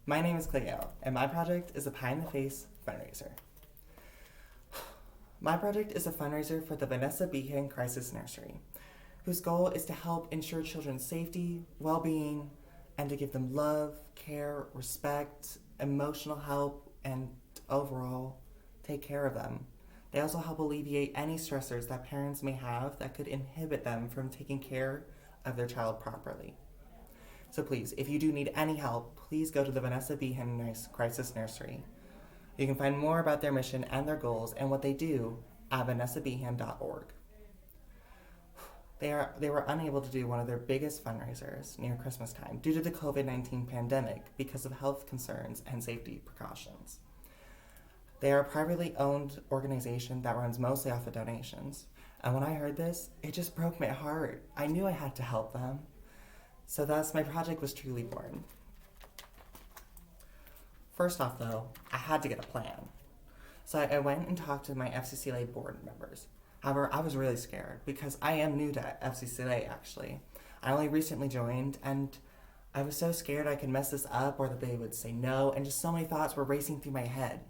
My name is Gale, and my project is a Pie in the Face fundraiser. My project is a fundraiser for the Vanessa Behan Crisis Nursery, whose goal is to help ensure children's safety, well-being, and to give them love, care, respect, emotional help, and overall take care of them. They also help alleviate any stressors that parents may have that could inhibit them from taking care of their child properly. So please, if you do need any help, please go to the Vanessa Behan Crisis Nursery. You can find more about their mission and their goals and what they do at vanessabehan.org. They were unable to do one of their biggest fundraisers near Christmas time due to the COVID-19 pandemic because of health concerns and safety precautions. They are a privately owned organization that runs mostly off of donations. And when I heard this, it just broke my heart. I knew I had to help them. So thus, my project was truly born. First off, though, I had to get a plan. So I went and talked to my FCCLA board members. However, I was really scared because I am new to FCCLA, actually. I only recently joined, and I was so scared I could mess this up or that they would say no, and just so many thoughts were racing through my head.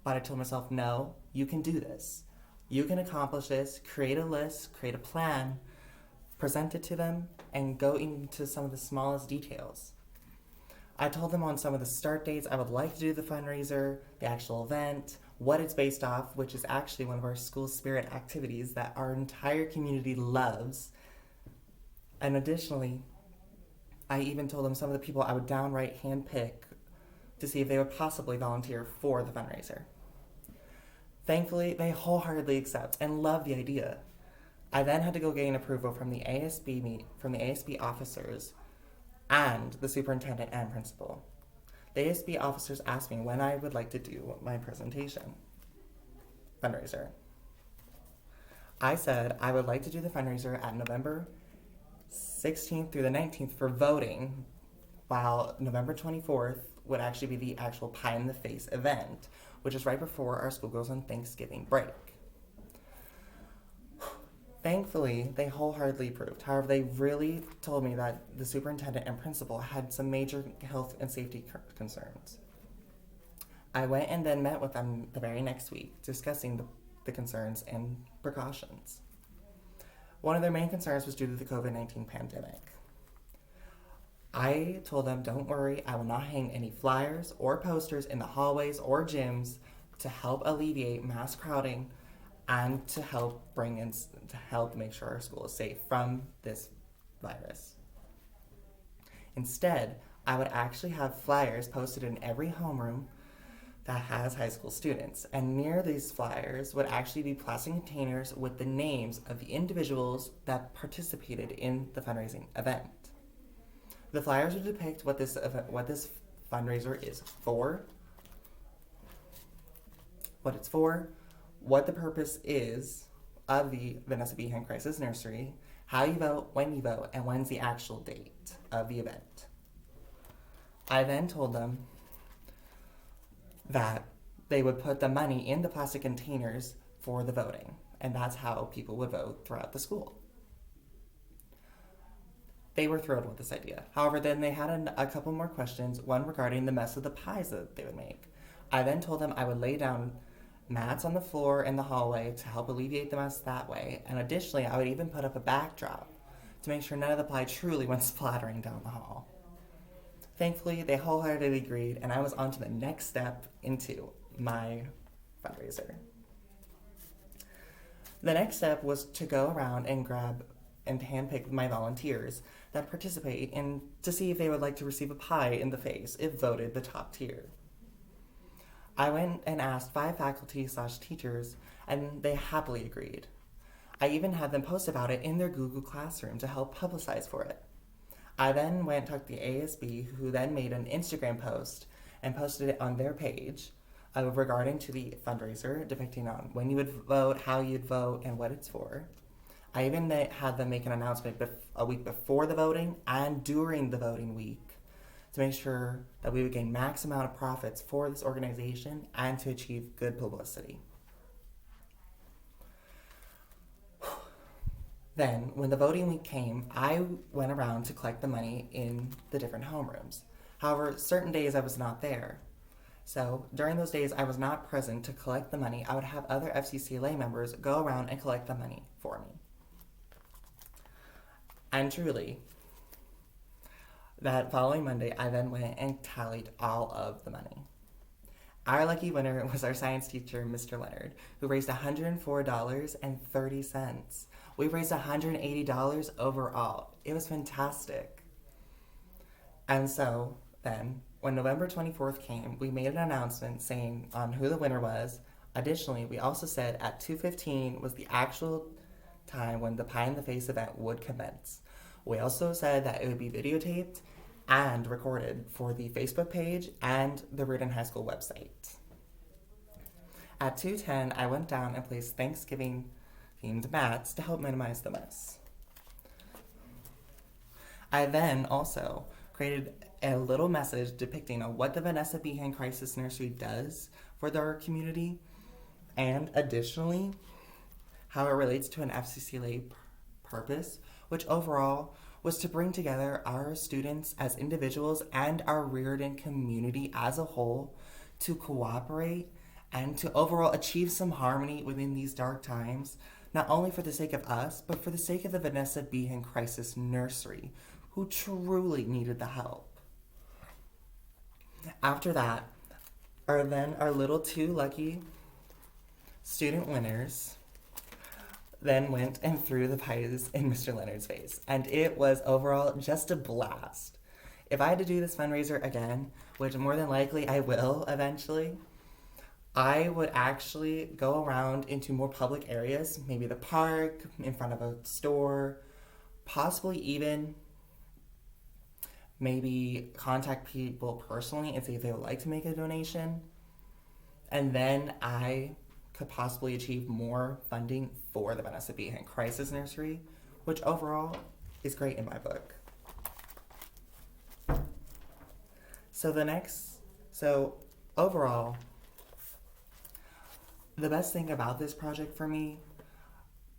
But I told myself, no, you can do this. You can accomplish this, create a list, create a plan, present it to them, and go into some of the smallest details. I told them on some of the start dates I would like to do the fundraiser, the actual event, what it's based off, which is actually one of our school spirit activities that our entire community loves. And additionally, I even told them some of the people I would downright handpick to see if they would possibly volunteer for the fundraiser. Thankfully, they wholeheartedly accept and love the idea. I then had to go gain approval from the ASB officers and the superintendent and principal. The ASB officers asked me when I would like to do my fundraiser. I said I would like to do the fundraiser at November 16th through the 19th for voting, while November 24th would actually be the actual Pie in the Face event, which is right before our school goes on Thanksgiving break. Thankfully, they wholeheartedly approved. However, they really told me that the superintendent and principal had some major health and safety concerns. I went and then met with them the very next week, discussing the concerns and precautions. One of their main concerns was due to the COVID-19 pandemic. I told them, don't worry, I will not hang any flyers or posters in the hallways or gyms to help alleviate mass crowding and to help make sure our school is safe from this virus. Instead, I would actually have flyers posted in every homeroom that has high school students, and near these flyers would actually be plastic containers with the names of the individuals that participated in the fundraising event. The flyers would depict what this fundraiser is for, what it's for, what the purpose is of the Vanessa Behan Crisis Nursery, how you vote, when you vote, and when's the actual date of the event. I then told them that they would put the money in the plastic containers for the voting, and that's how people would vote throughout the school. They were thrilled with this idea. However, then they had a couple more questions, one regarding the mess of the pies that they would make. I then told them I would lay down mats on the floor in the hallway to help alleviate the mess that way, and additionally, I would even put up a backdrop to make sure none of the pie truly went splattering down the hall. Thankfully, they wholeheartedly agreed, and I was on to the next step into my fundraiser. The next step was to go around and grab and handpick my volunteers that participate in to see if they would like to receive a pie in the face if voted the top tier. I went and asked 5 faculty/teachers, and they happily agreed. I even had them post about it in their Google Classroom to help publicize for it. I then went and talked to the ASB, who then made an Instagram post and posted it on their page regarding to the fundraiser, depicting on when you would vote, how you'd vote, and what it's for. I even had them make an announcement a week before the voting and during the voting week to make sure that we would gain max amount of profits for this organization and to achieve good publicity. Then, when the voting week came, I went around to collect the money in the different homerooms. However, certain days I was not there. So during those days I was not present to collect the money, I would have other FCCLA members go around and collect the money for me. And truly, that following Monday, I then went and tallied all of the money. Our lucky winner was our science teacher, Mr. Leonard, who raised $104.30. We raised $180 overall. It was fantastic. And so then, when November 24th came, we made an announcement saying on who the winner was. Additionally, we also said at 2:15 was the actual time when the Pie in the Face event would commence. We also said that it would be videotaped and recorded for the Facebook page and the Reardan High School website. At 2:10, I went down and placed Thanksgiving-themed mats to help minimize the mess. I then also created a little message depicting on what the Vanessa Behan Crisis Nursery does for their community, and additionally, how it relates to an FCCLA purpose, which overall was to bring together our students as individuals and our Reardan community as a whole to cooperate and to overall achieve some harmony within these dark times, not only for the sake of us, but for the sake of the Vanessa Behan Crisis Nursery, who truly needed the help. After that, our little two lucky student winners then went and threw the pies in Mr. Leonard's face. And it was overall just a blast. If I had to do this fundraiser again, which more than likely I will eventually, I would actually go around into more public areas, maybe the park, in front of a store, possibly even maybe contact people personally and see if they would like to make a donation. And then I could possibly achieve more funding for the Vanessa Behan Crisis Nursery, which overall is great in my book. So overall, the best thing about this project for me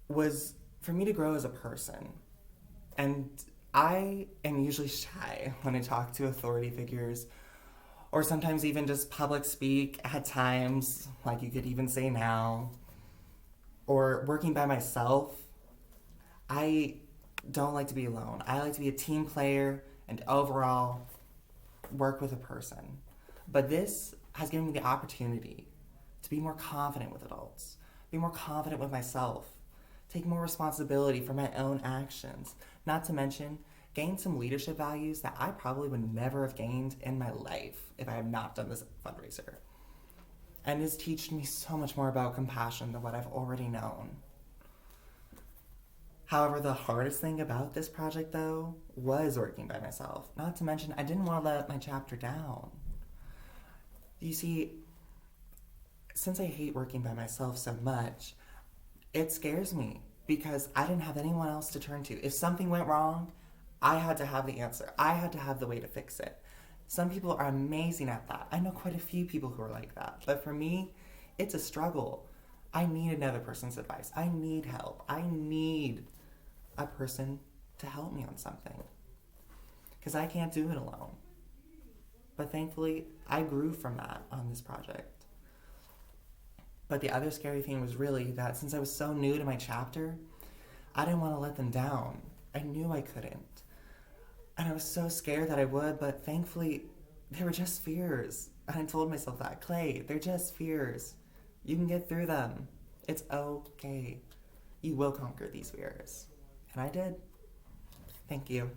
was for me to grow as a person. And I am usually shy when I talk to authority figures, or sometimes even just public speak at times, like you could even say now, or working by myself. I don't like to be alone. I like to be a team player and overall work with a person. But this has given me the opportunity to be more confident with adults, be more confident with myself, take more responsibility for my own actions, not to mention gain some leadership values that I probably would never have gained in my life if I had not done this fundraiser. And it's taught me so much more about compassion than what I've already known. However, the hardest thing about this project, though, was working by myself. Not to mention, I didn't want to let my chapter down. You see, since I hate working by myself so much, it scares me because I didn't have anyone else to turn to. If something went wrong, I had to have the answer. I had to have the way to fix it. Some people are amazing at that. I know quite a few people who are like that. But for me, it's a struggle. I need another person's advice. I need help. I need a person to help me on something. Because I can't do it alone. But thankfully, I grew from that on this project. But the other scary thing was really that since I was so new to my chapter, I didn't want to let them down. I knew I couldn't. And I was so scared that I would, but thankfully, they were just fears. And I told myself that, Clay, they're just fears. You can get through them. It's okay. You will conquer these fears. And I did. Thank you.